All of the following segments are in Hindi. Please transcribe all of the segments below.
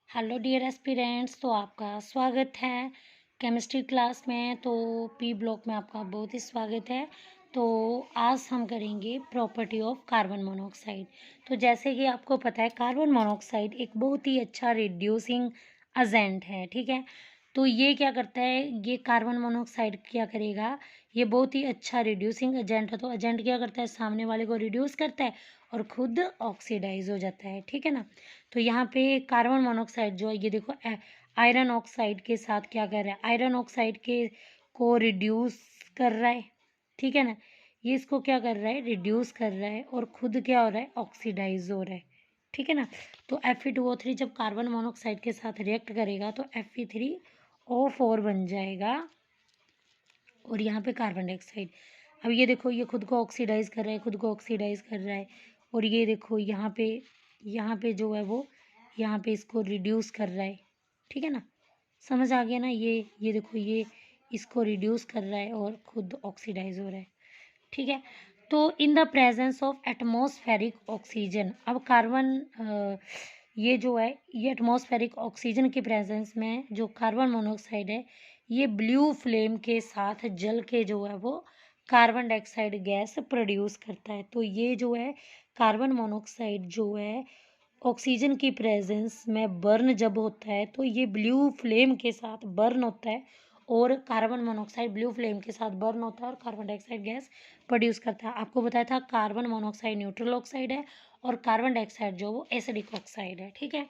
Hello dear aspirants. तो आपका स्वागत है केमिस्ट्री क्लास में। तो पी ब्लॉक में आपका बहुत ही स्वागत है। तो आज हम करेंगे प्रॉपर्टी ऑफ कार्बन मोनोऑक्साइड। तो जैसे कि आपको पता है कार्बन मोनोऑक्साइड एक बहुत ही अच्छा रिड्यूसिंग एजेंट है, ठीक है। तो ये क्या करता है, ये कार्बन मोनोऑक्साइड क्या करेगा, ये बहुत ही अच्छा रिड्यूसिंग एजेंट है। तो एजेंट क्या करता है, सामने वाले को रिड्यूस करता है और खुद ऑक्सीडाइज हो जाता है, ठीक है ना। तो यहाँ पे कार्बन मोनोऑक्साइड जो है, ये देखो आयरन ऑक्साइड के साथ क्या कर रहा है, आयरन ऑक्साइड के को रिड्यूस कर रहा है, ठीक है ना। ये इसको क्या कर रहा है, रिड्यूस कर रहा है और खुद क्या हो रहा है, ऑक्सीडाइज हो रहा है, ठीक है ना। तो Fe2O3 जब कार्बन मोनोऑक्साइड के साथ रिएक्ट करेगा तो Fe3O4 बन जाएगा और यहाँ पे कार्बन डाइऑक्साइड। अब ये देखो, ये खुद को ऑक्सीडाइज कर रहा है, खुद को ऑक्सीडाइज कर रहा है। और ये देखो यहाँ पे जो है वो यहाँ पे इसको रिड्यूस कर रहा है, ठीक है ना। समझ आ गया ना। ये देखो, ये इसको रिड्यूस कर रहा है और खुद ऑक्सीडाइज हो रहा है, ठीक है। तो in the presence of atmospheric oxygen, अब कार्बन ये जो है, ये एटमॉस्फेरिक ऑक्सीजन के प्रेजेंस में जो कार्बन मोनोऑक्साइड है, ये ब्लू फ्लेम के साथ जल के जो है वो कार्बन डाइऑक्साइड गैस प्रोड्यूस करता है। तो ये जो है कार्बन मोनोऑक्साइड जो है ऑक्सीजन की प्रेजेंस में बर्न जब होता है तो ये ब्लू फ्लेम के साथ बर्न होता है और कार्बन मोनोऑक्साइड ब्लू फ्लेम के साथ बर्न होता है और कार्बन डाइऑक्साइड गैस प्रोड्यूस करता है। आपको बताया था कार्बन मोनोऑक्साइड न्यूट्रल ऑक्साइड है और कार्बन डाइऑक्साइड जो वो एसिडिक ऑक्साइड है, ठीक है।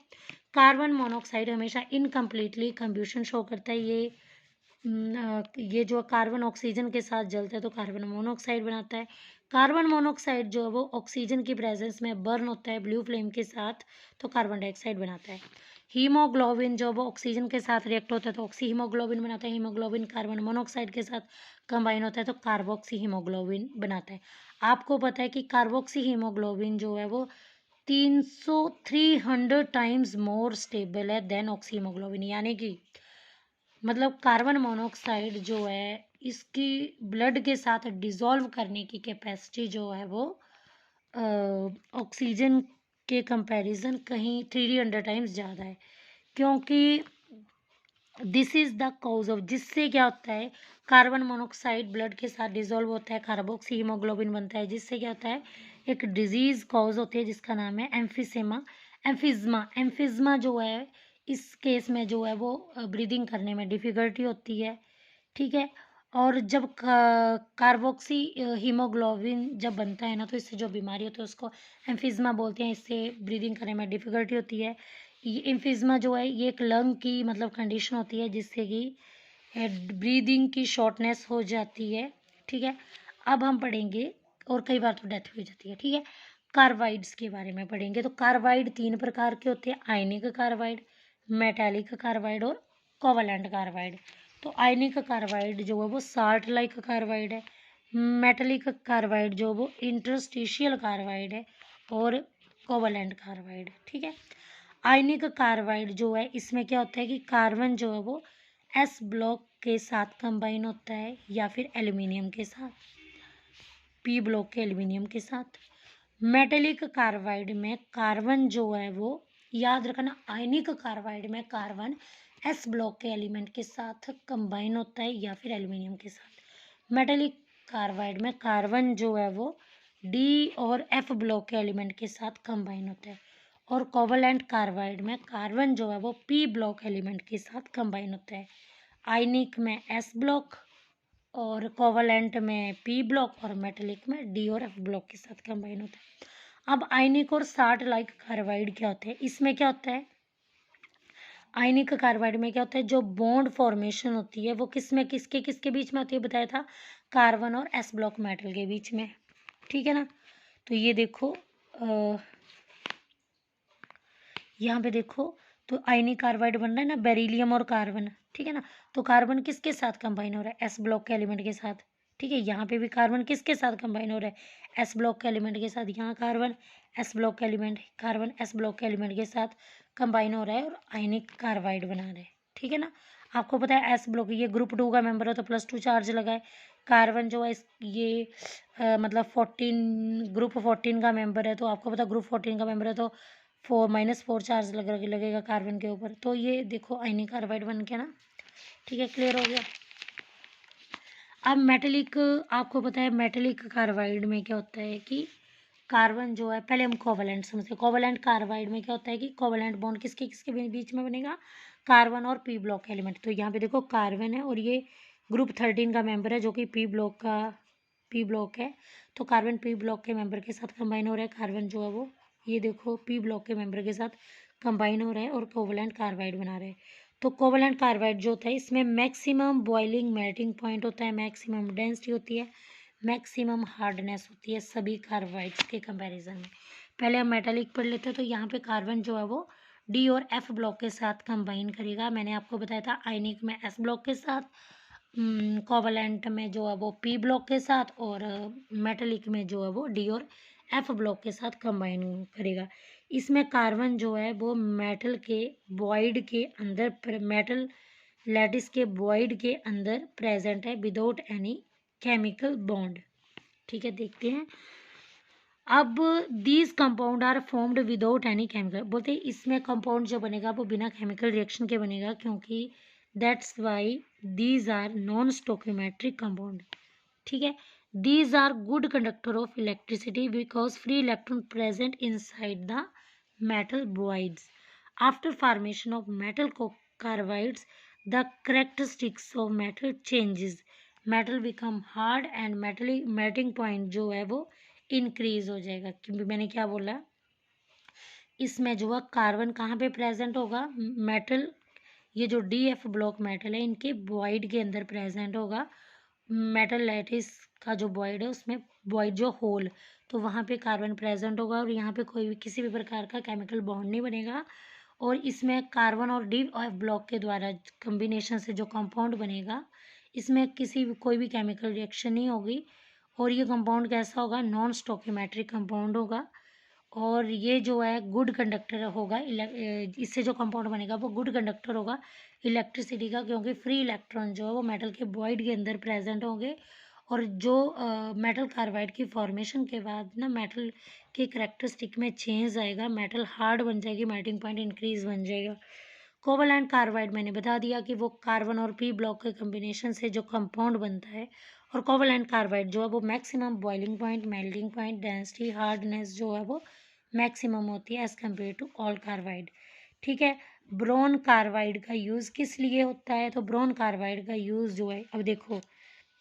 कार्बन मोनोऑक्साइड हमेशा इनकम्प्लीटली कंब्यूशन शो करता है। ये जो कार्बन ऑक्सीजन के साथ जलता है तो कार्बन मोनोऑक्साइड बनाता है। कार्बन मोनोऑक्साइड जो है वो ऑक्सीजन की प्रेजेंस में बर्न होता है ब्लू फ्लेम के साथ तो कार्बन डाइऑक्साइड बनाता है। हीमोग्लोबिन जो वो ऑक्सीजन के साथ रिएक्ट होता है तो ऑक्सी हीमोग्लोबिन बनाता है। हीमोग्लोबिन कार्बन मोनोऑक्साइड के साथ कंबाइन होता है तो कार्बोक्सी हीमोग्लोबिन बनाता है। आपको पता है कि कार्बोक्सी हीमोग्लोबिन जो है वो 300 टाइम्स मोर स्टेबल है देन ऑक्सी हीमोग्लोबिन, यानी कि मतलब कार्बन मोनोऑक्साइड जो है इसकी ब्लड के साथ डिसॉल्व करने की कैपेसिटी जो है वो ऑक्सीजन के कंपैरिजन कहीं 300 टाइम्स ज़्यादा है। क्योंकि this is the cause of, जिससे क्या होता है, कार्बन मोनोऑक्साइड ब्लड के साथ डिसॉल्व होता है, कार्बोक्सी हीमोग्लोबिन बनता है, जिससे क्या होता है, एक डिजीज कॉज होती है जिसका नाम है एम्फिज्मा जो है, इस केस में जो है वो ब्रीदिंग करने में डिफ़िकल्टी होती है, ठीक है। और जब कार्बोक्सी हीमोग्लोबिन जब बनता है ना तो इससे जो बीमारी होती है उसको एम्फिज्मा बोलते हैं। इससे ब्रीदिंग करने में डिफ़िकल्टी होती है। ये एम्फिज्मा जो है ये एक लंग की मतलब कंडीशन होती है जिससे कि ब्रीदिंग की शॉर्टनेस हो जाती है, ठीक है। अब हम पढ़ेंगे, और कई बार तो डेथ भी हो जाती है, ठीक है। कार्बाइड्स के बारे में पढ़ेंगे। तो कार्बाइड 3 प्रकार के होते हैं, आयनिक कार्बाइड, मेटालिक कार्बाइड और कोवलेंट कार्बाइड। तो आयनिक कार्बाइड जो है वो साल्ट लाइक कार्बाइड है, मेटालिक कार्बाइड जो वो इंटरस्टिशियल कार्बाइड है और कोवलेंट कार्बाइड, ठीक है। आयनिक कार्बाइड जो है इसमें क्या होता है कि कार्बन जो है वो एस ब्लॉक के साथ कंबाइन होता है या फिर एल्यूमिनियम के साथ, पी ब्लॉक के एल्यूमिनियम के साथ। मेटेलिक कार्बाइड में कार्बन जो है वो, याद रखना, आयनिक कार्बाइड में कार्बन एस ब्लॉक के एलिमेंट के साथ कंबाइन होता है या फिर एल्यूमिनियम के साथ। मेटेलिक कार्बाइड में कार्बन जो है वो डी और एफ ब्लॉक के एलिमेंट के साथ कंबाइन होता है और कोवलेंट कार्बाइड में कार्बन जो है वो पी ब्लॉक एलिमेंट के साथ कंबाइन होता है। आयनिक में एस ब्लॉक और कोवलेंट में पी ब्लॉक और मेटेलिक में डी और एफ ब्लॉक के साथ कंबाइन होता है। अब आयनिक और साल्ट लाइक कार्बाइड क्या होते हैं, इसमें क्या होता है, आयनिक कार्बाइड में क्या होता है, जो बॉन्ड फॉर्मेशन होती है वो किसके किसके बीच में होती है, बताया था कार्बन और एस ब्लॉक मेटल के बीच में, ठीक है ना। तो ये देखो यहाँ पे देखो, तो आयनिक कार्बाइड बन रहा है ना, बेरिलियम और कार्बन, ठीक है ना। तो कार्बन किसके साथ कंबाइन हो रहा है, एस ब्लॉक के एलिमेंट के साथ, ठीक है। यहाँ पे भी कार्बन किसके साथ कंबाइन हो रहा है, एस ब्लॉक के एलिमेंट के साथ। यहाँ कार्बन एस ब्लॉक के एलिमेंट, कार्बन एस ब्लॉक के एलिमेंट के साथ कंबाइन हो रहा है और आयनिक कार्बाइड बना रहे हैं, ठीक है ना। आपको पता है एस ब्लॉक ये ग्रुप 2 का मेंबर है तो +2 चार्ज लगा है। कार्बन जो है ये मतलब 14 ग्रुप 14 का मेंबर है, तो आपको पता ग्रुप 14 का मेंबर है तो 4 चार्ज लगेगा कार्बन के ऊपर। तो ये देखो आयनिक कार्बाइड बन गया ना, ठीक है, क्लियर हो गया। अब मेटेलिक, आपको पता है मेटेलिक कार्बाइड में क्या होता है कि कार्बन जो है, पहले हम कोवैलेंट समझते हैं। कोवैलेंट कार्बाइड में क्या होता है कि कोवैलेंट बॉन्ड किसके किसके बीच में बनेगा, कार्बन और पी ब्लॉक एलिमेंट। तो यहाँ पे देखो कार्बन है और ये ग्रुप 13 का मेंबर है जो कि पी ब्लॉक है। तो कार्बन पी ब्लॉक के मेंबर के साथ कंबाइन हो रहा है, कार्बन जो है वो ये देखो पी ब्लॉक के मेंबर के साथ कंबाइन हो रहा है और कोवैलेंट कार्बाइड बना रहे हैं। तो कोवैलेंट कार्बाइड जो होता है इसमें मैक्सिमम बॉइलिंग मेल्टिंग पॉइंट होता है, मैक्सिमम डेंसिटी होती है, मैक्सिमम हार्डनेस होती है सभी कार्बाइड्स के कंपैरिजन में। पहले हम मेटालिक पढ़ लेते हैं। तो यहाँ पे कार्बन जो है वो डी और एफ ब्लॉक के साथ कंबाइन करेगा। मैंने आपको बताया था आयनिक में एस ब्लॉक के साथ, कोवैलेंट में जो है वो पी ब्लॉक के साथ, और मेटालिक में जो है वो डी और एफ ब्लॉक के साथ कंबाइन करेगा। इसमें कार्बन जो है वो मेटल के वॉइड के अंदर, मेटल लैटिस के वॉइड के अंदर प्रेजेंट है विदाउट एनी केमिकल बॉन्ड, ठीक है। देखते हैं अब, these compound are formed without any chemical, बोलते हैं इसमें कंपाउंड जो बनेगा वो बिना केमिकल रिएक्शन के बनेगा, क्योंकि that's why these are non stoichiometric compound, ठीक है। These are good conductor of electricity because free electron present inside the metal voids. After formation of metal carbides, the characteristics of metal changes. Metal become hard and melting point जो है वो increase हो जाएगा। क्योंकि मैंने क्या बोला, इसमें जो है कार्बन कहाँ पे प्रेजेंट होगा, मेटल, ये जो डी एफ ब्लॉक मेटल है इनके वॉइड के अंदर प्रेजेंट होगा। मेटल लैटिस का जो वॉइड है उसमें वॉइड जो होल, तो वहाँ पे कार्बन प्रेजेंट होगा और यहाँ पे कोई भी किसी भी प्रकार का केमिकल बॉन्ड नहीं बनेगा। और इसमें कार्बन और डी एफ ब्लॉक के द्वारा कम्बिनेशन से जो कंपाउंड बनेगा इसमें कोई भी केमिकल रिएक्शन नहीं होगी। और ये कंपाउंड कैसा होगा, नॉन स्टोकियोमेट्रिक कंपाउंड होगा। और ये जो है गुड कंडक्टर होगा, इससे जो कंपाउंड बनेगा वो गुड कंडक्टर होगा इलेक्ट्रिसिटी का, क्योंकि फ्री इलेक्ट्रॉन जो है वो मेटल के वॉइड के अंदर प्रेजेंट होंगे। और जो मेटल कार्बाइड की फॉर्मेशन के बाद ना मेटल के करेक्टरिस्टिक में चेंज आएगा, मेटल हार्ड बन जाएगी, मेल्टिंग पॉइंट इंक्रीज बन जाएगा। कोवैलेंट कार्बाइड मैंने बता दिया कि वो कार्बन और पी ब्लॉक के कम्बिनेशन से जो कंपाउंड बनता है। और कोवैलेंट कार्बाइड जो है वो maximum boiling point, melting point, density, hardness जो है वो मैक्सिमम होती है as compare to all carbide, ठीक है। ब्रोन कार्बाइड का यूज़ किस लिए होता है, तो ब्रोन कार्बाइड का यूज़ जो है, अब देखो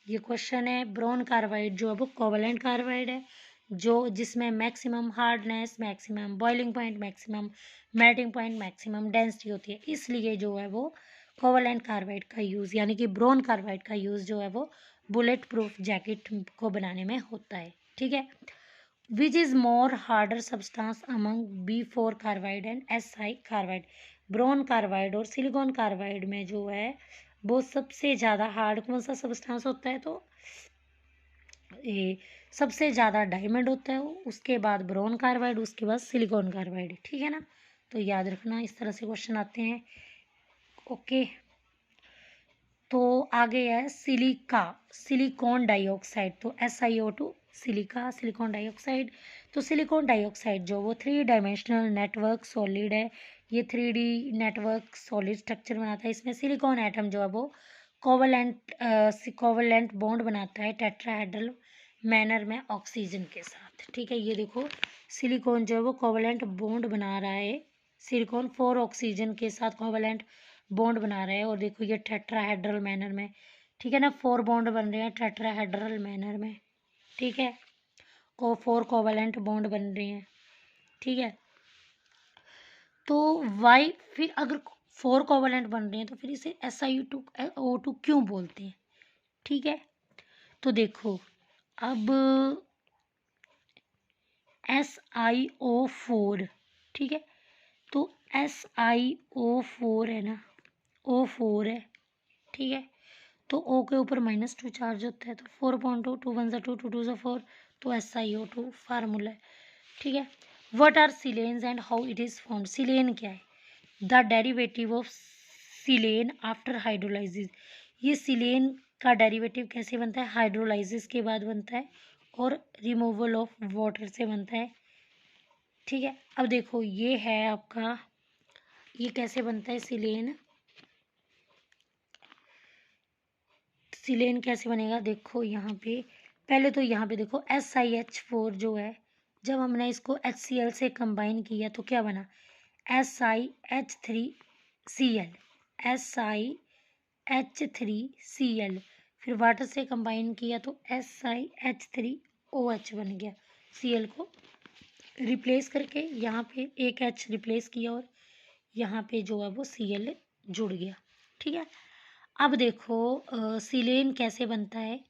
ये क्वेश्चन है, ब्रोन कार्बाइड जो है वो कोवैलेंट कार्बाइड है जो जिसमें maximum hardness, maximum boiling point, maximum melting point, maximum density होती है, इसलिए जो है वो कोवैलेंट कार्बाइड का यूज़ यानी कि ब्रोन कार्बाइड का यूज़ जो है वो बुलेट प्रूफ जैकेट को बनाने में होता है, ठीक है। Which is more harder substance among B4 carbide and SI carbide, boron carbide और सिलिकॉन कार्बाइड में जो है वो सबसे ज़्यादा हार्ड कौन सा सब्सटेंस होता है, तो ये सबसे ज़्यादा डायमंड होता है, उसके बाद ब्रोन कार्बाइड, उसके बाद सिलिकॉन कार्बाइड, ठीक है ना। तो याद रखना इस तरह से क्वेश्चन आते हैं, ओके। तो आगे है सिलिका, सिलिकॉन डाइऑक्साइड, तो SiO2 सिलिका, सिलिकॉन डाइऑक्साइड। तो सिलिकॉन डाइऑक्साइड जो वो 3 डायमेंशनल नेटवर्क सॉलिड है, ये 3D नेटवर्क सॉलिड स्ट्रक्चर बनाता है। इसमें सिलिकॉन एटम जो है वो कोवैलेंट बॉन्ड बनाता है टेट्राहेड्रल मैनर में ऑक्सीजन के साथ, ठीक है। ये देखो सिलिकॉन जो है वो कोवैलेंट बॉन्ड बना रहा है, सिलिकॉन 4 ऑक्सीजन के साथ कोवैलेंट बॉन्ड बना रहे हैं। और देखो ये टेट्राहेड्रल मैनर में, ठीक है ना, 4 बॉन्ड बन रहे हैं टेट्राहेड्रल मैनर में, ठीक है, 4 कोवैलेंट बॉन्ड बन रहे हैं, ठीक है। तो वाई, फिर अगर 4 कोवैलेंट बन रहे हैं तो फिर इसे SiO2 क्यों बोलते हैं, ठीक है। तो देखो अब SiO4, ठीक है, तो SiO4 है ना, O4 है, ठीक है। तो O के ऊपर -2 चार्ज होता है, तो 4.2, 2 1 2, 2 2 4, तो SiO2 फार्मूला है, ठीक है। What are silanes and how it is formed, silane क्या है, the derivative of silane after hydrolysis, ये सिलेन का डेरिवेटिव कैसे बनता है, हाइड्रोलाइसिस के बाद बनता है और रिमूवल ऑफ वाटर से बनता है, ठीक है। अब देखो ये है आपका, ये कैसे बनता है सिलेन। सिलेन कैसे बनेगा, देखो यहाँ पे पहले तो यहाँ पे देखो SiH4 जो है, जब हमने इसको HCl से कंबाइन किया तो क्या बना, SiH3Cl, SiH3Cl। फिर वाटर से कंबाइन किया तो SiH3OH बन गया। Cl को रिप्लेस करके यहाँ पे एक H रिप्लेस किया और यहाँ पे जो है वो Cl जुड़ गया। ठीक है। अब देखो सिलेन कैसे बनता है,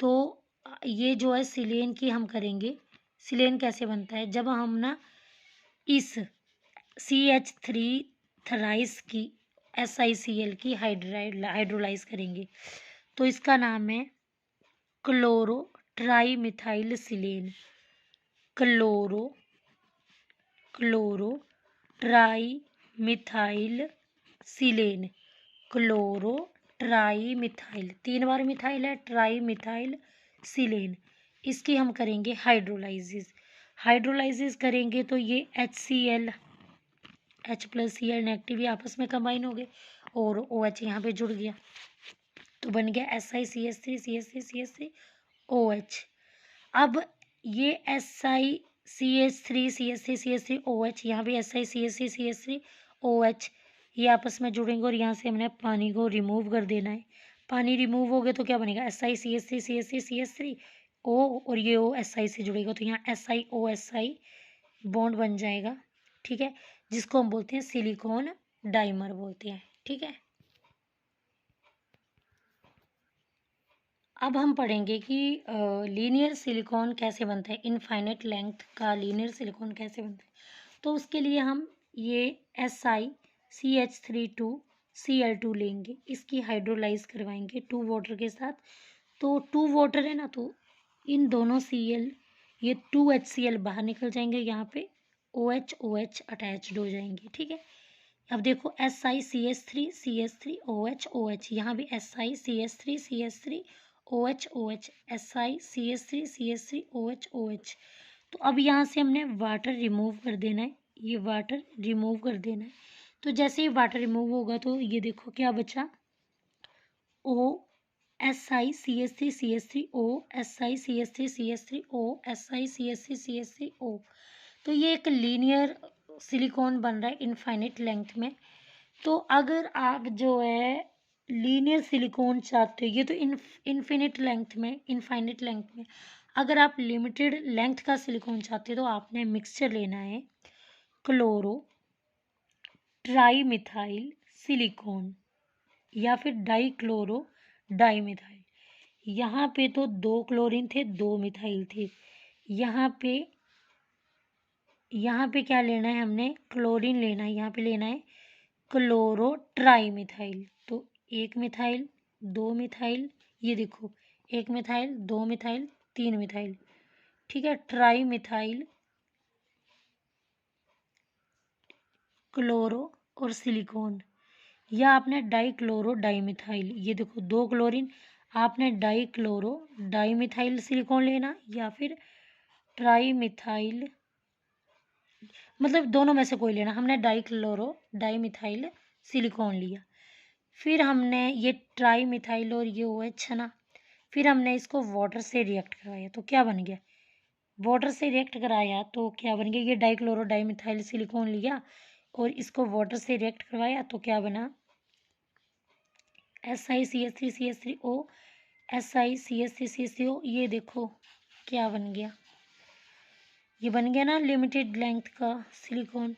तो ये जो है सिलेन की हम करेंगे। सिलेन कैसे बनता है, जब हम ना इस CH3 थराइस की SiCl की हाइड्रोलाइज करेंगे तो इसका नाम है क्लोरो ट्राईमिथाइल सिलेन। क्लोरो ट्राईमिथाइल सिलेन। क्लोरो ट्राईमिथाइल, 3 बार मिथाइल है, ट्राईमिथाइल सिलेन। इसकी हम करेंगे हाइड्रोलाइसिस करेंगे तो ये HCl, H+Cl नेगेटिव ये आपस में कंबाइन हो गए और OH यहाँ पे जुड़ गया तो बन गया SiCH3CH3CH3OH। अब ये SiCH3CH3CH3OH, यहाँ भी SiCH3CH3OH, ये आपस में जुड़ेंगे और यहाँ से हमने पानी को रिमूव कर देना है। पानी रिमूव हो गया तो क्या बनेगा, SiCH3CH3CH3O और ये O Si से जुड़ेगा तो यहाँ SiOSi बॉन्ड बन जाएगा। ठीक है, जिसको हम बोलते हैं सिलिकॉन डाइमर बोलते हैं। ठीक है। अब हम पढ़ेंगे कि लीनियर सिलिकॉन कैसे बनता है, इनफाइनाइट लेंथ का लीनियर सिलिकॉन कैसे बनता है। तो उसके लिए हम ये SiCH32Cl2 लेंगे, इसकी हाइड्रोलाइज करवाएंगे 2 वाटर के साथ। तो 2 वाटर है ना, तो इन दोनों Cl, ये 2 HCl बाहर निकल जाएंगे, यहाँ पे OH अटैच्ड हो जाएंगे। ठीक है। अब देखो SiCH3CH3OH, यहाँ भी SiCH3CH3OH, SiCH3CH3OH। तो अब यहाँ से हमने वाटर रिमूव कर देना है, ये वाटर रिमूव कर देना है। तो जैसे ही वाटर रिमूव होगा तो ये देखो क्या बचा, O SiCH3CH3O, SiCH3CH3O, SiCH3CH3O। तो ये एक लीनियर सिलिकॉन बन रहा है इनफाइनाइट लेंथ में। तो अगर आप जो है लीनियर सिलिकॉन चाहते हो, ये तो इनफाइनाइट लेंथ में, अगर आप लिमिटेड लेंथ का सिलिकॉन चाहते हो तो आपने मिक्सचर लेना है क्लोरो ट्राईमिथाइल सिलिकॉन या फिर डाइक्लोरो डाइमिथाइल। यहाँ पे तो 2 क्लोरीन थे, 2 मिथाइल थे। यहाँ पे क्या लेना है, हमने क्लोरीन लेना है, यहाँ पे लेना है क्लोरो ट्राईमिथाइल। तो 1 मिथाइल 2 मिथाइल, ये देखो 1 मिथाइल 2 मिथाइल 3 मिथाइल। ठीक है, ट्राईमिथाइल क्लोरो और सिलिकॉन, या आपने डाइक्लोरो डाइमिथाइल, ये देखो 2 क्लोरीन, आपने डाइक्लोरो डाइमिथाइल सिलिकॉन लेना या फिर ट्राईमिथाइल, मतलब दोनों में से कोई लेना। हमने डाइक्लोरो डाइमिथाइल सिलिकॉन लिया, फिर हमने ये ट्राईमिथाइल और ये OH है ना, फिर हमने इसको वाटर से रिएक्ट करवाया तो क्या बन गया, वाटर से रिएक्ट कराया तो क्या बन गया, ये डाइक्लोरो डाइमिथाइल सिलिकॉन लिया और इसको वाटर से रिएक्ट करवाया तो क्या बना, SiCH3CH3O, SiCH3CH3O। ये देखो क्या बन गया, ये बन गया ना लिमिटेड लेंथ का silicon.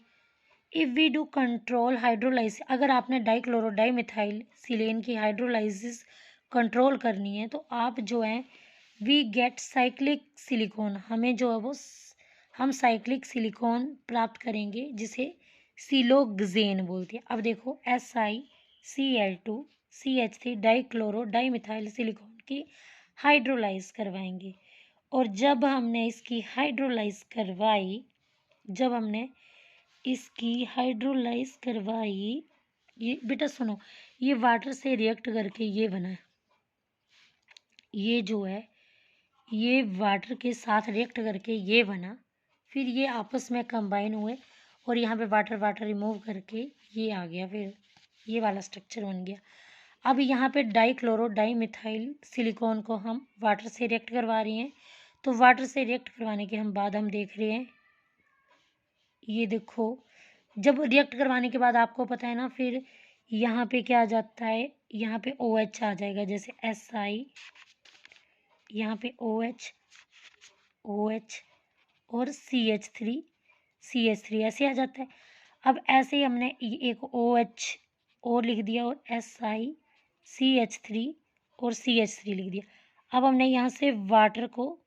If we do control hydrolysis, अगर आपने डाइक्लोरो डाइमिथाइल सिलेन की हाइड्रोलाइसिस कंट्रोल करनी है तो आप जो है वी गेट साइक्लिक सिलिकॉन, हमें जो है वो हम साइक्लिक सिलिकॉन प्राप्त करेंगे जिसे सिलोक्सेन बोलते हैं। अब देखो SiCl2CH3 डाइक्लोरो डाइमिथाइल सिलिकॉन की हाइड्रोलाइज करवाएंगे और जब हमने इसकी हाइड्रोलाइज करवाई, ये बेटा सुनो, ये वाटर से रिएक्ट करके ये बना है, ये जो है ये वाटर के साथ रिएक्ट करके ये बना, फिर ये आपस में कंबाइन हुए और यहाँ पे वाटर वाटर रिमूव करके ये आ गया, फिर ये वाला स्ट्रक्चर बन गया। अब यहाँ पे डाइक्लोरो डाइमिथाइल सिलिकॉन को हम वाटर से रिएक्ट करवा रहे हैं। तो वाटर से रिएक्ट करवाने के बाद हम देख रहे हैं, ये देखो जब रिएक्ट करवाने के बाद आपको पता है ना, फिर यहाँ पे क्या आ जाता है, यहाँ पे OH आ जाएगा, जैसे SI, यहाँ पे OH और CH3 ऐसे आ जाता है। अब ऐसे ही हमने एक OH और लिख दिया और SI CH3 और CH3 लिख दिया। अब हमने यहाँ से वाटर को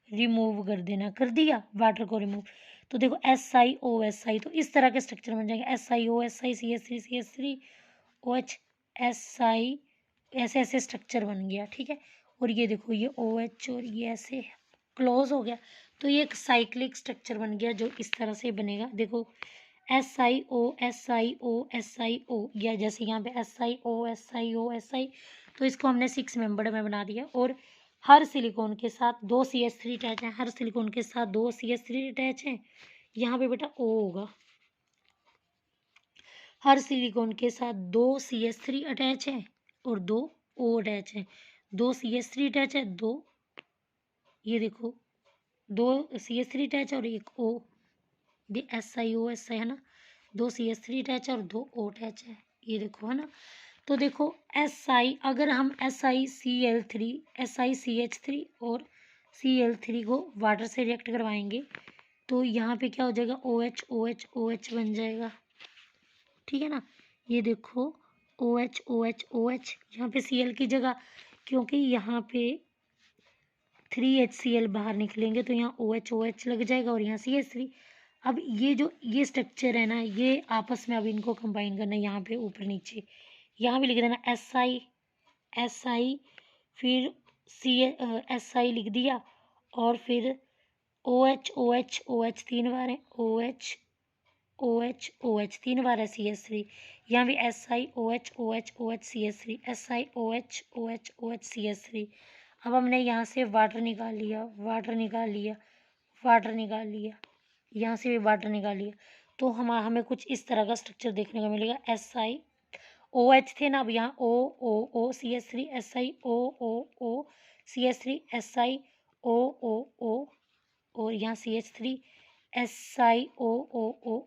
रिमूव कर देना, कर दिया वाटर को रिमूव। तो देखो SiO तो इस तरह के स्ट्रक्चर बन जाएंगे, SiO CH3 CH3 OH SI, ऐसे ऐसे स्ट्रक्चर बन गया, ठीक है। और ये देखो ये OH और ये ऐसे क्लोज हो गया। तो ये एक साइक्लिक स्ट्रक्चर बन गया जो इस तरह से बनेगा। देखो SiO या जैसे यहाँ पे SiO तो इसको हमने 6 मेंबर्ड में बना दिया। और हर सिलिकॉन के साथ 2 CH3 अटैच है, हर सिलिकॉन के साथ 2 CH3 अटैच है। यहाँ पे बेटा O होगा, हर सिलिकॉन के साथ 2 CH3 अटैच है और 2 O अटैच है। 2 CH3 अटैच है, 2 ये देखो 2 CH3 अटैच और एक O, ये SiO है ना, 2 CH3 अटैच और 2 O अटैच है, ये देखो है ना। तो देखो SI, अगर हम SiCH3 और Cl3 को वाटर से रिएक्ट करवाएंगे तो यहाँ पे क्या हो जाएगा, OH बन जाएगा, ठीक है ना। ये देखो OH यहाँ पे Cl की जगह, क्योंकि यहाँ पे 3HCl बाहर निकलेंगे तो यहाँ OH लग जाएगा और यहाँ CH3। अब ये जो ये स्ट्रक्चर है ना, ये आपस में अब इनको कंबाइन करना है, यहाँ पे ऊपर नीचे यहाँ भी लिख देना SI, फिर SI लिख दिया और फिर OH 3 बार है, OH 3 बार है, CH3 यहाँ भी SiOH CH3 SiOH CH3। अब हमने यहाँ से वाटर निकाल लिया, यहाँ से भी वाटर निकाल लिया। तो हमें कुछ इस तरह का स्ट्रक्चर देखने को मिलेगा। SiOH थे ना, अब यहाँ O CH3 SiO CH3 SiO और यहाँ CH3 SiO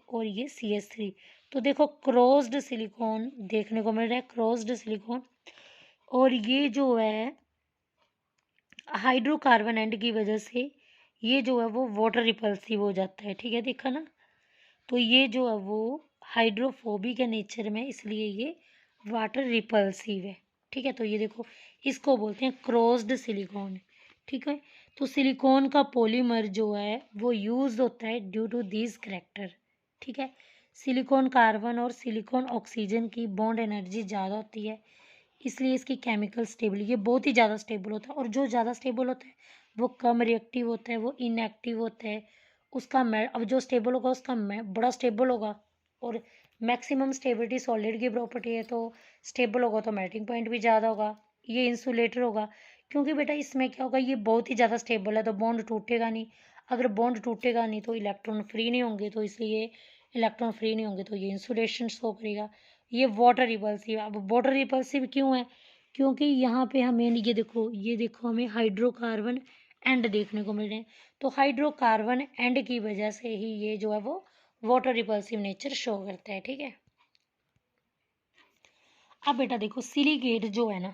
और ये CH3। तो देखो क्रॉस्ड सिलिकॉन देखने को मिल रहा है, क्रॉस्ड सिलिकॉन। और ये जो है हाइड्रोकार्बन एंड की वजह से ये जो है वो वाटर रिपल्सिव हो जाता है, ठीक है, देखा ना। तो ये जो है वो हाइड्रोफोबिक है नेचर में, इसलिए ये वाटर रिपल्सिव है, ठीक है। तो ये देखो इसको बोलते हैं क्रॉस्ड सिलिकॉन, ठीक है। तो सिलिकॉन का पॉलीमर जो है वो यूज होता है ड्यू टू दिस करैक्टर, ठीक है। सिलिकॉन कार्बन और सिलिकॉन ऑक्सीजन की बॉन्ड एनर्जी ज़्यादा होती है, इसलिए इसकी केमिकल स्टेबल, ये बहुत ही ज़्यादा स्टेबल होता है। और जो ज़्यादा स्टेबल होता है वो कम रिएक्टिव होता है, वो इनएक्टिव होता है। उसका अब जो स्टेबल होगा उसका बड़ा स्टेबल होगा। और मैक्सिमम स्टेबिलिटी सॉलिड की प्रॉपर्टी है, तो स्टेबल होगा तो मेल्टिंग पॉइंट भी ज़्यादा होगा। ये इंसुलेटर होगा, क्योंकि बेटा इसमें क्या होगा, ये बहुत ही ज़्यादा स्टेबल है तो बॉन्ड टूटेगा नहीं। अगर बॉन्ड टूटेगा नहीं तो इलेक्ट्रॉन फ्री नहीं होंगे, तो इसलिए इलेक्ट्रॉन फ्री नहीं होंगे तो ये इंसुलेशन शो करेगा। ये वाटर रिपल्सिव। अब वाटर रिपल्सिव क्यों है, क्योंकि यहाँ पे हमें ये देखो हमें हाइड्रोकार्बन एंड देखने को मिल रहे हैं। तो हाइड्रोकार्बन एंड की वजह से ही ये जो है वो वाटर रिपल्सिव नेचर शो करता है, ठीक है। अब बेटा देखो सिलिकेट जो है ना,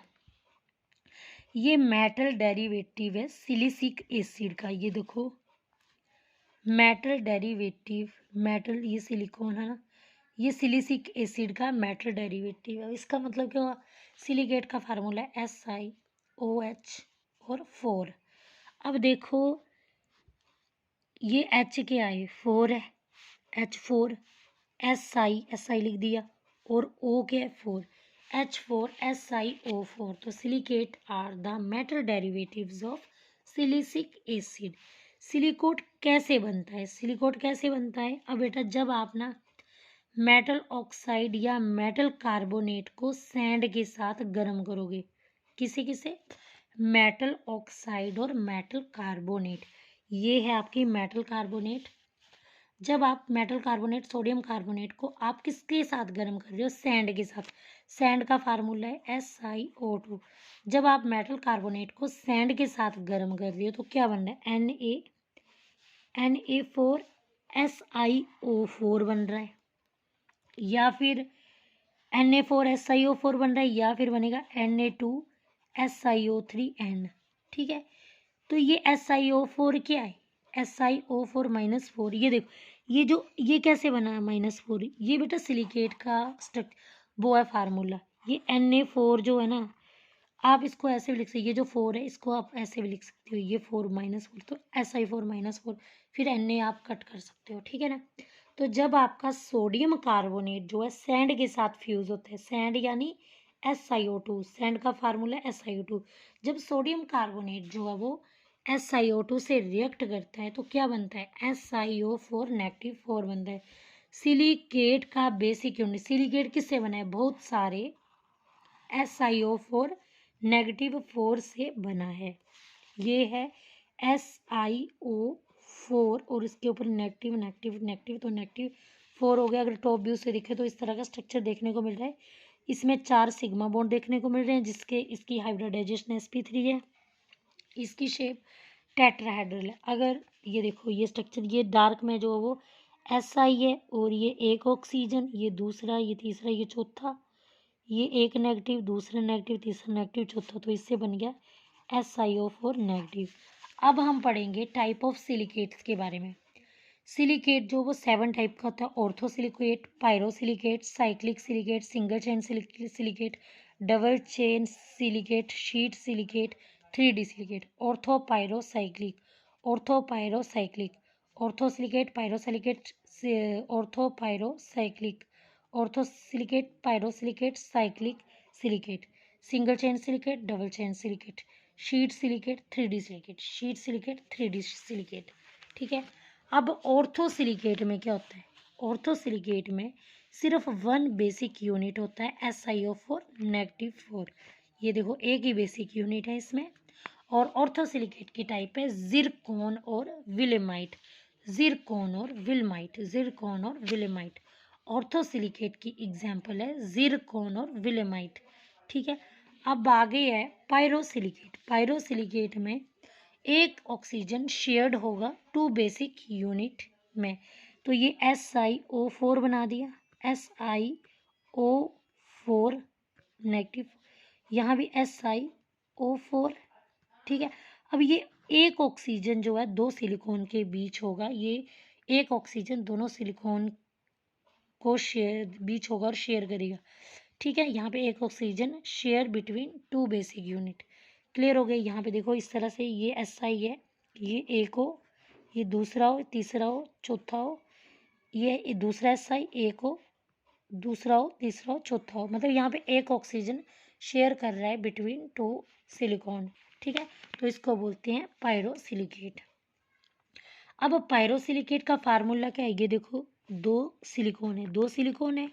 ये मेटल डेरिवेटिव है सिलिसिक एसिड का। ये देखो मेटल डेरिवेटिव, मेटल ये सिलिकॉन है ना, ये सिलिसिक एसिड का मेटल डेरिवेटिव है। इसका मतलब क्या हुआ, सिलिकेट का फार्मूला है SiOH और 4। अब देखो ये H के आए 4 है, H4 SI लिख दिया और O के 4 H4 SiO4। तो silicate are the metal derivatives of silicic acid. Silicate कैसे बनता है, सिलिकोट कैसे बनता है। अब बेटा जब आप ना मेटल ऑक्साइड या मेटल कार्बोनेट को सैंड के साथ गर्म करोगे, किसे मेटल ऑक्साइड और मेटल कार्बोनेट, ये है आपकी मेटल कार्बोनेट जब आप मेटल कार्बोनेट सोडियम कार्बोनेट को आप किसके साथ गर्म कर रहे हो, सैंड के साथ। सैंड का फार्मूला है SiO2। जब आप मेटल कार्बोनेट को सैंड के साथ गर्म कर रहे हो तो क्या बन रहा है, Na4 SiO4 बन रहा है, या फिर Na4 SiO4 बन रहा है, या फिर बनेगा Na2 SiO3N। ठीक है, तो ये SiO4 क्या है, SiO4 -4। ये देखो, ये कैसे बना है -4, ये बेटा सिलिकेट का स्ट्रक्चर वो है फार्मूला। ये Na4 जो है ना, आप इसको ऐसे भी लिख सकते हो, ये जो 4 है इसको आप ऐसे भी लिख सकते हो, ये 4 -4 तो Si4 -4, फिर Na आप कट कर सकते हो। ठीक है ना। तो जब आपका सोडियम कार्बोनेट जो है सैंड के साथ फ्यूज होता है, सैंड यानी SiO2, सैंड का फार्मूला है SiO2। जब सोडियम कार्बोनेट जो है वो SiO2 से रिएक्ट करता है तो क्या बनता है, SiO4 -4 बनता है। सिलिकेट का बेसिक यूनिट, सिलिकेट किससे बना है, बहुत सारे SiO4 -4 से बना है। ये है SiO4 और इसके ऊपर नेगेटिव नेगेटिव नेगेटिव, तो -4 हो गया। अगर टॉप व्यू से दिखे तो इस तरह का स्ट्रक्चर देखने को मिल रहा है। इसमें 4 सिग्मा बॉन्ड देखने को मिल रहे हैं, जिसके इसकी हाइब्रिडाइजेशन sp3 है। इसकी शेप टेट्राहेड्रल है। अगर ये देखो, ये स्ट्रक्चर, ये डार्क में जो है वो Si है, और ये एक ऑक्सीजन, ये दूसरा, ये तीसरा, ये चौथा, ये एक नेगेटिव, दूसरा नेगेटिव, तीसरा नेगेटिव, चौथा, तो इससे बन गया SiO4 नेगेटिव। अब हम पढ़ेंगे टाइप ऑफ सिलिकेट्स के बारे में। सिलिकेट जो वो 7 टाइप का होता है, orthosilicate, pyrosilicate, cyclic silicate, single chain silicate, double chain silicate, sheet silicate, 3D silicate, ortho pyro cyclic, ortho pyro cyclic, orthosilicate, pyrosilicate, ortho pyro cyclic, orthosilicate, pyrosilicate, cyclic silicate, single chain silicate, double chain silicate, sheet silicate, 3D silicate, sheet silicate, 3D silicate. ठीक है। अब ऑर्थोसिलिकेट में क्या होता है, ऑर्थोसिलिकेट में सिर्फ 1 बेसिक यूनिट होता है, SiO4 -4। ये देखो, एक ही बेसिक यूनिट है इसमें। और ऑर्थोसिलिकेट की टाइप है जिरकॉन और विलेमाइट, जिरकॉन और विलमाइट, जिरकॉन और विलेमाइट। ऑर्थोसिलिकेट की एग्जाम्पल है जिरकॉन और विलेमाइट। ठीक है। अब आगे है पायरोसिलिकेट। पायरोसिलिकेट में एक ऑक्सीजन शेयर्ड होगा 2 बेसिक यूनिट में, तो ये SiO4 बना दिया, SiO4 नेगेटिव, यहाँ भी SiO4। ठीक है। अब ये एक ऑक्सीजन जो है 2 सिलिकॉन के बीच होगा, ये एक ऑक्सीजन दोनों सिलिकॉन को शेयर बीच होगा और शेयर करेगा। ठीक है, यहाँ पे एक oxygen share between 2 basic unit. Clear हो गई। यहाँ पे देखो, इस तरह से ये Si है, ये एक हो, ये दूसरा हो, तीसरा हो, चौथा हो, ये दूसरा Si, एक हो, दूसरा हो, तीसरा हो, चौथा हो, मतलब यहाँ पे एक ऑक्सीजन शेयर कर रहा है बिटवीन 2 सिलिकॉन। ठीक है, तो इसको बोलते हैं पायरोसिलिकेट। अब पायरोसिलिकेट का फार्मूला क्या है, ये देखो, 2 सिलिकॉन है, 2 सिलिकॉन है,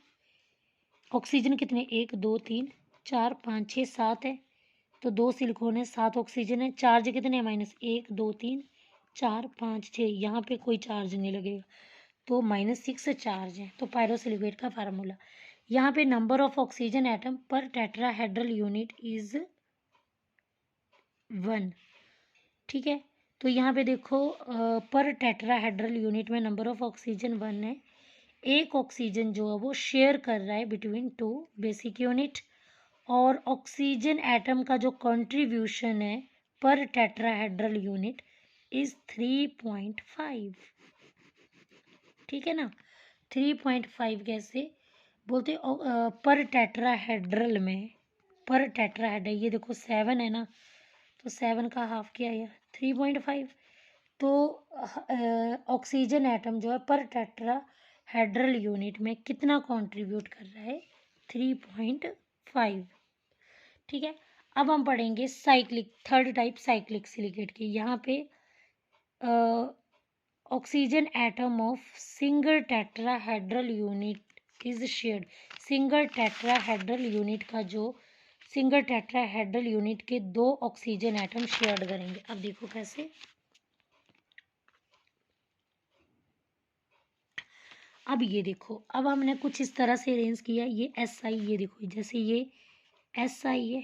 ऑक्सीजन कितने, 1 2 3 4 5 6 7 है, तो 2 सिलिकॉन है, 7 ऑक्सीजन है। चार्ज कितने, -1 2 3 4 5 6, यहाँ पे कोई चार्ज नहीं लगेगा, तो -6 चार्ज है। तो पायरोसिलिकेट का फार्मूला, यहाँ पे नंबर ऑफ ऑक्सीजन एटम पर टेट्राहेड्रल यूनिट इज 1। ठीक है, तो यहाँ पे देखो, पर टेट्राहेड्रल यूनिट में नंबर ऑफ ऑक्सीजन 1 है। एक ऑक्सीजन जो है वो शेयर कर रहा है बिटवीन 2 बेसिक यूनिट, और ऑक्सीजन एटम का जो कंट्रीब्यूशन है पर टेट्राहेड्रल यूनिट इज 3.5। ठीक है ना, 3.5 कैसे बोलते, पर टेट्राहेड्रल में, पर टेट्राहेड्रल, ये देखो 7 है ना, तो 7 का हाफ क्या है, 3.5। तो ऑक्सीजन एटम जो है पर टेट्राहेड्रल यूनिट में कितना कंट्रीब्यूट कर रहा है, 3.5। ठीक है, अब हम पढ़ेंगे cyclic, third type cyclic silicate की। यहाँ पे oxygen atom of single tetrahedral unit is shared, single tetrahedral unit का जो सिंगल टेट्राहेड्रल यूनिट के 2 ऑक्सीजन एटम शेयर करेंगे। अब देखो कैसे, अब ये देखो, अब हमने कुछ इस तरह से अरेंज किया, ये SI, ये देखो जैसे ये SI है,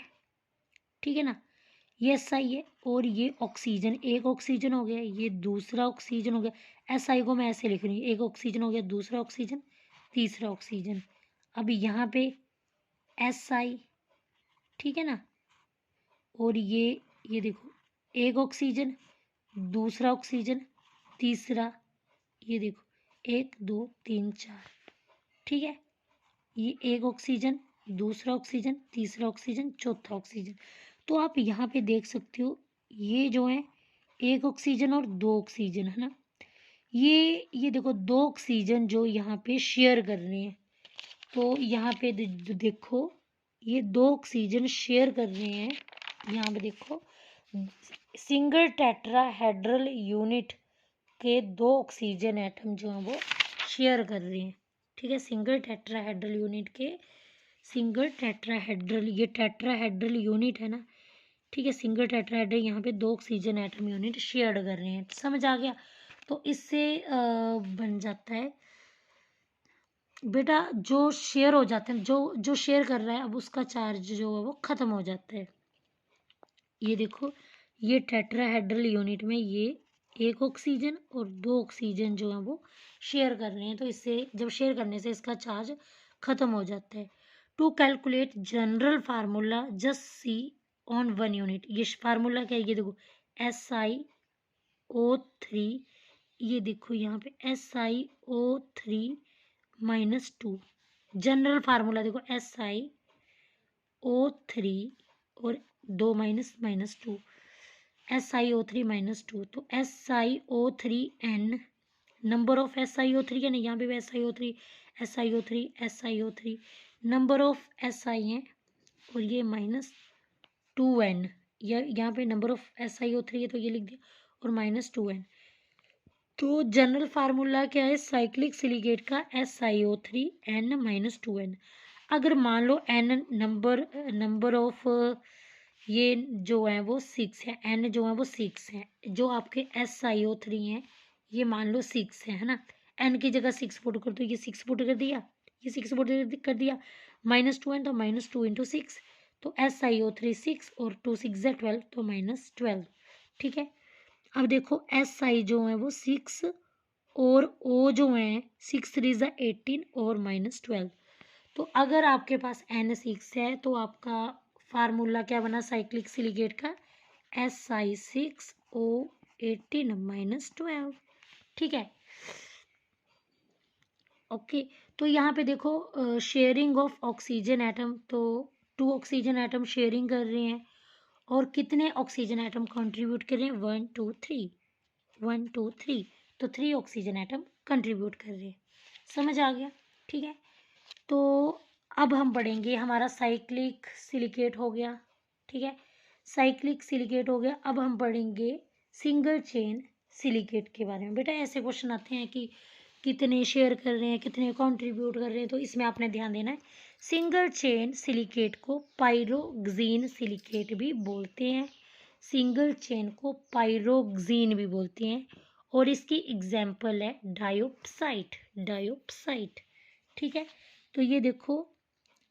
ठीक है ना, ये SI है, और ये ऑक्सीजन, एक ऑक्सीजन हो गया, ये दूसरा ऑक्सीजन हो गया। SI को मैं ऐसे लिख रही हूँ, एक ऑक्सीजन हो गया, दूसरा ऑक्सीजन, तीसरा ऑक्सीजन। अब यहाँ पे SI, ठीक है ना, और ये देखो एक ऑक्सीजन, दूसरा ऑक्सीजन, तीसरा, ये देखो 1 2 3 4, ठीक है, ये एक ऑक्सीजन, दूसरा ऑक्सीजन, तीसरा ऑक्सीजन, चौथा ऑक्सीजन। तो आप यहाँ पे देख सकते हो, ये जो है एक ऑक्सीजन और दो ऑक्सीजन है ना, ये देखो दो ऑक्सीजन जो यहाँ पे शेयर कर रहे हैं। तो यहाँ पे देखो ये दो ऑक्सीजन शेयर कर रहे हैं। यहाँ पे देखो सिंगल टेट्राहेड्रल यूनिट के दो ऑक्सीजन एटम जो हैं वो शेयर कर रहे हैं, ठीक है। सिंगल टेट्राहेड्रल यूनिट के, सिंगल टेट्राहेड्रल, ये टेट्राहेड्रल यूनिट है ना, ठीक है, सिंगल टेट्राहेड्रल, यहाँ पे दो ऑक्सीजन एटम यूनिट शेयर कर रहे हैं। समझ आ गया। तो इससे बन जाता है बेटा, जो शेयर हो जाते हैं, जो शेयर कर रहा है, अब उसका चार्ज जो है वो खत्म हो जाता है। ये देखो ये टेट्राहेड्रल यूनिट में ये एक ऑक्सीजन और दो ऑक्सीजन जो है वो शेयर कर रहे हैं, तो इससे जब शेयर करने से इसका चार्ज खत्म हो जाता है। To calculate general formula just see on one unit, ये फार्मूला क्या है, ये देखो SiO3, ये देखो यहाँ पे SiO3 -2, जनरल फार्मूला देखो SiO3 और 2 -2, SiO3 -2, तो SiO3N, नंबर ऑफ SiO3 है ना, यहाँ पे भी SiO3 नंबर ऑफ SI है, और ये -2N, यहाँ पे नंबर ऑफ SiO3 है तो ये लिख दिया, और -2N। तो जनरल फार्मूला क्या है साइक्लिक सिलिकेट का, SiO3N -2N। अगर मान लो N नंबर ऑफ ये जो है वो 6 है, N जो है वो 6 है, जो आपके SiO3 हैं ये मान लो 6 है ना, N की जगह 6 पुट कर दो, ये 6 पुट कर दिया, ये 6 पुट कर दिया, -2N, तो -2 × 6, तो SiO3 6 और 2 6 12, तो -12, ठीक है। अब देखो SI जो है वो 6 और O जो है 6 3 18 और -12, तो अगर आपके पास N6 है तो आपका फार्मूला क्या बना साइक्लिक सिलिकेट का, Si6O18 -12, ठीक है। ओके, तो यहाँ पे देखो शेयरिंग ऑफ ऑक्सीजन एटम, तो 2 ऑक्सीजन एटम शेयरिंग कर रहे हैं, और कितने ऑक्सीजन एटम कंट्रीब्यूट कर रहे हैं, 1 2 3, 1 2 3, तो 3 ऑक्सीजन एटम कंट्रीब्यूट कर रहे हैं। समझ आ गया, ठीक है। तो अब हम पढ़ेंगे, हमारा साइक्लिक सिलिकेट हो गया, ठीक है, साइक्लिक सिलिकेट हो गया। अब हम पढ़ेंगे सिंगल चेन सिलिकेट के बारे में। बेटा ऐसे क्वेश्चन आते हैं कि कितने शेयर कर रहे हैं, कितने कंट्रीब्यूट कर रहे हैं, तो इसमें आपने ध्यान देना है। सिंगल चेन सिलिकेट को पायरोक्सीन सिलिकेट भी बोलते हैं, सिंगल चेन को पायरोक्सीन भी बोलते हैं, और इसकी एग्जाम्पल है डायोप्साइट, ठीक है। तो ये देखो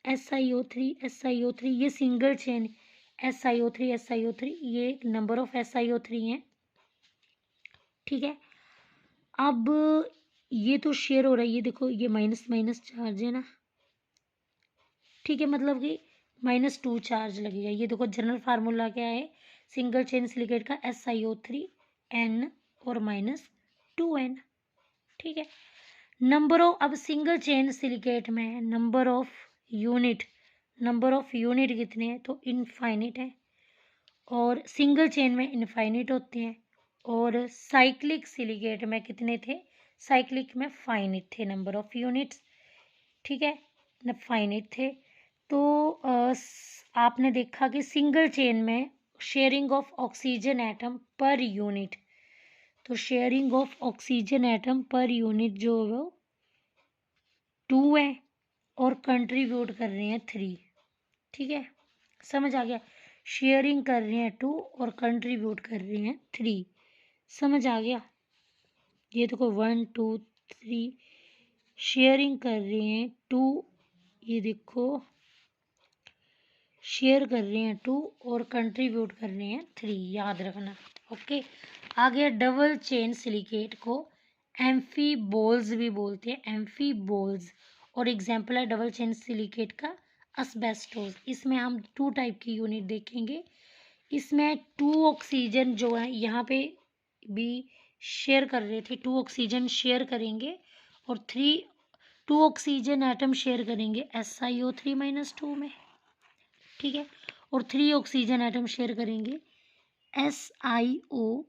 SiO3 ये सिंगल चेन SiO3 ये नंबर ऑफ SiO3 हैं, ठीक है। अब ये तो शेयर हो रहा है, ये देखो ये माइनस माइनस चार्ज है ना, ठीक है, मतलब कि -2 चार्ज लगेगा। ये देखो जनरल फार्मूला क्या है सिंगल चेन सिलिकेट का, SiO3N और -2N, ठीक है। नंबर ऑफ, अब सिंगल चेन सिलिकेट में नंबर ऑफ यूनिट कितने हैं, तो इनफाइनिट है, और सिंगल चेन में इनफाइनिट होते हैं, और साइक्लिक सिलिकेट में कितने थे, साइक्लिक में फाइनिट थे नंबर ऑफ यूनिट्स, ठीक है, फाइनिट थे। तो आपने देखा कि सिंगल चेन में sharing of oxygen atom per unit, तो sharing of oxygen atom per unit जो है वो 2 है, और कंट्रीब्यूट कर रहे हैं 3, ठीक है। समझ आ गया, शेयरिंग कर रहे हैं 2 और कंट्रीब्यूट कर रहे हैं 3, समझ आ गया। ये देखो 1 2 3 शेयरिंग कर रहे हैं 2, ये देखो शेयर कर रहे हैं 2 और कंट्रीब्यूट कर रहे हैं 3, याद रखना। ओके, आ गया डबल चेन सिलिकेट को एम्फीबोल्स भी बोलते हैं, एम्फीबोल्स। और एग्जाम्पल है डबल चेन सिलिकेट का asbestos। इसमें हम 2 टाइप की यूनिट देखेंगे। इसमें 2 ऑक्सीजन जो है यहाँ पे भी शेयर कर रहे थे, 2 ऑक्सीजन शेयर करेंगे और 2 ऑक्सीजन एटम शेयर करेंगे SiO3 - 2 में, ठीक है। और 3 ऑक्सीजन एटम शेयर करेंगे SiO,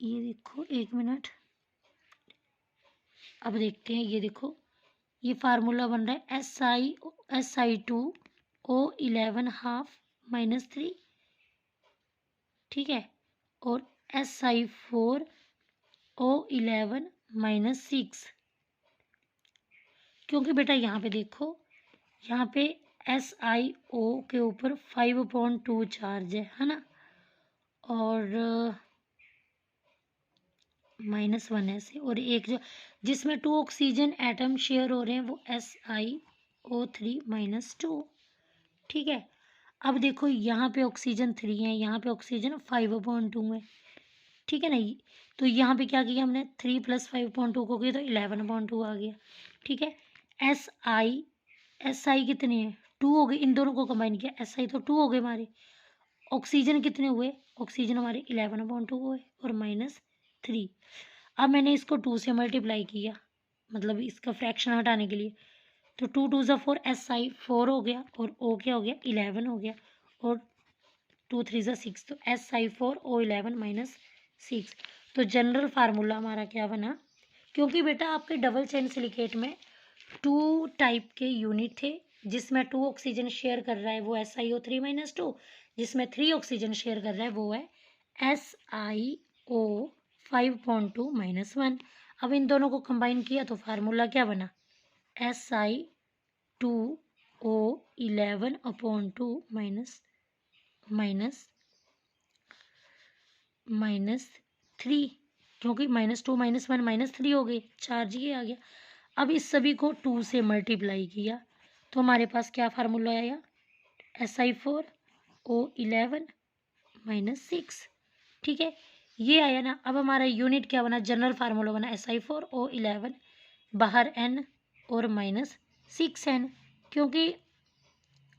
ये देखो 1 मिनट, अब देखते हैं। ये देखो ये फार्मूला बन रहा है Si2O11/2 ठीक है, और Si4O11 - क्योंकि बेटा यहाँ पे देखो, यहाँ पे SiO के ऊपर 5/2 चार्ज है ना, और -1 ऐसे, और एक जो जिसमें 2 ऑक्सीजन एटम शेयर हो रहे हैं वो SiO3 - 2, ठीक है। अब देखो यहाँ पे ऑक्सीजन 3 है, यहाँ पे ऑक्सीजन 5/2 है, ठीक है ना। तो यहाँ पे क्या किया हमने, 3 + 5/2 को किया तो 11/2 आ गया, ठीक है। SI कितने हैं, 2 हो गए, इन दोनों को कंबाइन किया SI तो 2 हो गए हमारे। ऑक्सीजन कितने हुए, ऑक्सीजन हमारे 11/2 हुए और -3। अब मैंने इसको 2 से मल्टीप्लाई किया, मतलब इसका फ्रैक्शन हटाने के लिए, तो 2 2 ज़ा 4, SI4 हो गया और O क्या हो गया, 11 हो गया, और 2 3 ज़ा 6, तो SI4O11 - 6। तो जनरल फार्मूला हमारा क्या बना, क्योंकि बेटा आपके डबल चेन सिलिकेट में 2 टाइप के यूनिट थे, जिसमें 2 ऑक्सीजन शेयर कर रहा है वो SiO3 - 2, जिसमें 3 ऑक्सीजन शेयर कर रहा है वो है SiO5/2 - 1। अब इन दोनों को कंबाइन किया तो फार्मूला क्या बना, Si2O11/2 -3, क्योंकि -2 -1 -3 हो गए, चार्ज ये आ गया। अब इस सभी को 2 से मल्टीप्लाई किया तो हमारे पास क्या फार्मूला आया, Si4O11 - 6, ठीक है, ये आया ना। अब हमारा यूनिट क्या बना, जनरल फार्मूला बना Si4O11, बाहर n और -6n, क्योंकि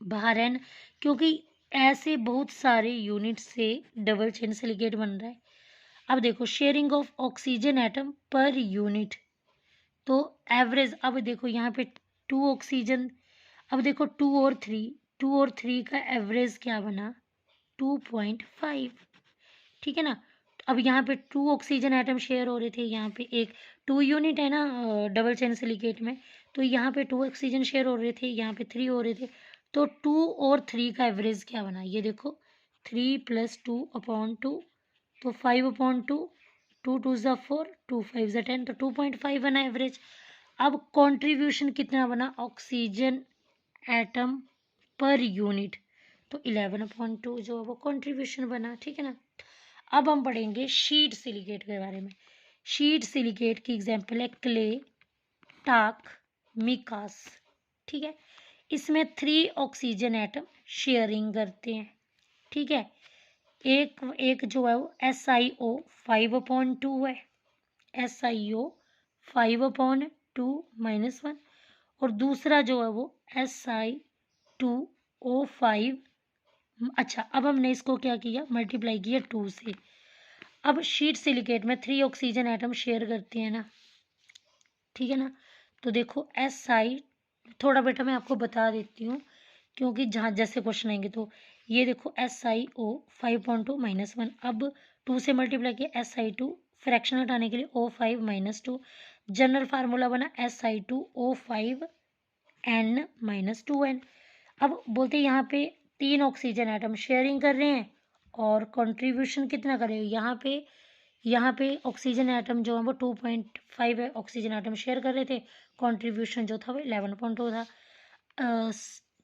बाहर n, क्योंकि ऐसे बहुत सारे यूनिट से डबल चेन सिलिकेट बन रहा है। अब देखो sharing of oxygen atom per unit, तो एवरेज, अब देखो यहाँ पे 2 ऑक्सीजन, अब देखो 2 और 3 का एवरेज क्या बना, 2.5, ठीक है ना। अब यहाँ पे 2 ऑक्सीजन एटम शेयर हो रहे थे, यहाँ पे एक 2 यूनिट है ना डबल चेन सिलिकेट में, तो यहाँ पे 2 ऑक्सीजन शेयर हो रहे थे, यहाँ पे 3 हो रहे थे, तो 2 और 3 का एवरेज क्या बना, ये देखो 3 + 2/2, तो 5/2, 2 2 ज़ा 4, 2 5 ज़ा 10, तो 2.5 बना एवरेज। अब कंट्रीब्यूशन कितना बना ऑक्सीजन एटम पर यूनिट, तो 11/2 जो है वो कंट्रीब्यूशन बना, ठीक है ना। अब हम पढ़ेंगे शीट सिलिकेट के बारे में। शीट सिलिकेट की एग्जांपल है क्ले, टाक, मिकास, ठीक है। इसमें 3 ऑक्सीजन एटम शेयरिंग करते हैं, ठीक है। एक जो है वो SiO5/2 है, SiO5/2 -1, और दूसरा जो है वो Si2O5। अच्छा, अब हमने इसको क्या किया, मल्टीप्लाई किया 2 से। अब शीट सिलिकेट में 3 ऑक्सीजन एटम शेयर करते हैं ना, ठीक है ना। तो देखो Si, थोड़ा बेटा मैं आपको बता देती हूँ, क्योंकि जहाँ जैसे क्वेश्चन आएंगे, तो ये देखो SiO5/2 -1, अब 2 से मल्टीप्लाई किया Si2, फ्रैक्शन हटाने के लिए O5 - 2, जनरल फार्मूला बना Si2O5n - 2n। अब बोलते हैं यहाँ पे 3 ऑक्सीजन एटम शेयरिंग कर रहे हैं और कंट्रीब्यूशन कितना कर रहे हैं, यहाँ पे ऑक्सीजन एटम जो है वो 2.5 है, ऑक्सीजन एटम शेयर कर रहे थे, कंट्रीब्यूशन जो था वो 11.2 था,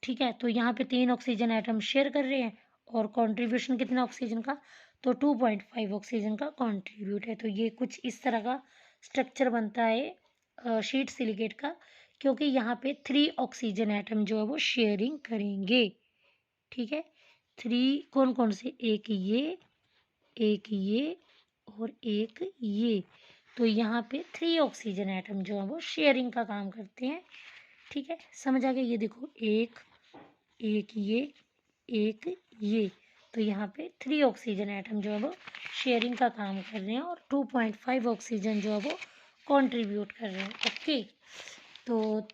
ठीक है। तो यहाँ पे 3 ऑक्सीजन एटम शेयर कर रहे हैं और कंट्रीब्यूशन कितना ऑक्सीजन का, तो 2.5 ऑक्सीजन का कंट्रीब्यूट है। तो ये कुछ इस तरह का स्ट्रक्चर बनता है शीट सिलिकेट का, क्योंकि यहाँ पे 3 ऑक्सीजन एटम जो है वो शेयरिंग करेंगे। ठीक है, 3 कौन कौन से, एक ये और एक ये। तो यहाँ पे 3 ऑक्सीजन एटम जो है वो शेयरिंग का काम करते हैं। ठीक है, समझ आ गया। ये देखो, एक ये, तो यहाँ पे 3 ऑक्सीजन एटम जो है वो शेयरिंग का काम कर रहे हैं और 2.5 ऑक्सीजन जो है वो कंट्रीब्यूट कर रहे हैं। ओके, तो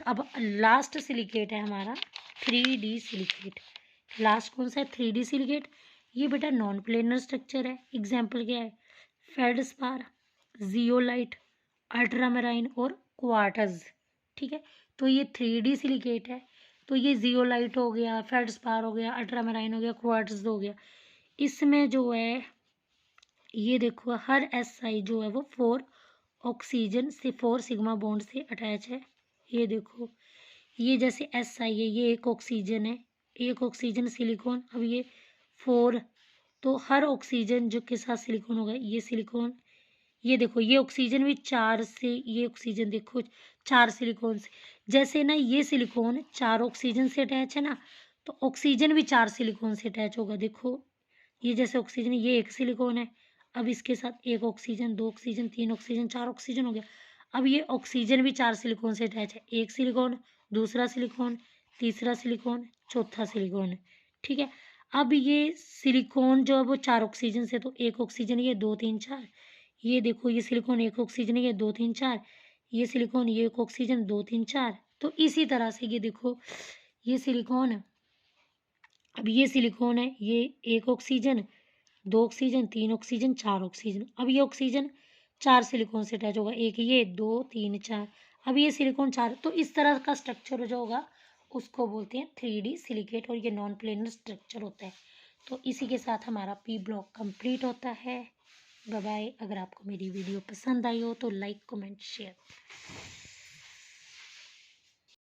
अब लास्ट सिलिकेट है हमारा 3D सिलिकेट। लास्ट कौन सा है, 3D सिलिकेट। ये बेटा नॉन प्लेनर स्ट्रक्चर है। एग्जाम्पल क्या है, फेल्डस्पार, जियोलाइट, अल्ट्रामेराइन और क्वार्ट्ज। ठीक है, तो ये 3D सिलिकेट है। तो ये जियोलाइट हो गया, फेल्डस्पार हो गया, अल्ट्रामेराइन हो गया, क्वार्ट्ज हो गया। इसमें जो है ये देखो, हर SI जो है वो 4 ऑक्सीजन से 4 सिग्मा बॉन्ड से अटैच है। ये देखो, ये जैसे SI है, ये एक ऑक्सीजन है, एक ऑक्सीजन सिलिकॉन। अब ये 4, तो हर ऑक्सीजन जो के साथ सिलिकॉन होगा, ये सिलिकॉन। ये देखो, ये ऑक्सीजन भी 4 से, ये ऑक्सीजन देखो 4 सिलिकॉन से। जैसे ना ये सिलिकॉन 4 ऑक्सीजन से अटैच है ना, तो ऑक्सीजन भी 4 सिलिकॉन से अटैच होगा। देखो, ये जैसे ऑक्सीजन, ये एक सिलिकॉन है, अब इसके साथ एक ऑक्सीजन, 2 ऑक्सीजन, 3 ऑक्सीजन, 4 ऑक्सीजन हो गया। अब ये ऑक्सीजन भी 4 सिलिकॉन से अटैच है, एक सिलिकॉन, दूसरा सिलिकॉन, तीसरा सिलिकॉन, चौथा सिलिकॉन। ठीक है, अब ये सिलिकॉन जो है वो 4 ऑक्सीजन से, तो एक ऑक्सीजन, ये 2 3 4। ये देखो, ये सिलिकॉन एक ऑक्सीजन, ये 2 3 4। ये सिलिकॉन, ये एक ऑक्सीजन, 2 3 4। तो इसी तरह से ये देखो, ये सिलिकॉन है, अब ये सिलिकॉन है, ये एक ऑक्सीजन, 2 ऑक्सीजन, 3 ऑक्सीजन, 4 ऑक्सीजन। अब ये ऑक्सीजन 4 सिलिकॉन से अटैच होगा, एक ये, 2 3 4। अब ये सिलिकॉन 4। तो इस तरह का स्ट्रक्चर जो होगा उसको बोलते हैं 3D सिलिकेट, और ये नॉन प्लेनर स्ट्रक्चर होता है। तो इसी के साथ हमारा P ब्लॉक कंप्लीट होता है। Bye bye. अगर आपको मेरी वीडियो पसंद आई हो तो लाइक, कमेंट, शेयर।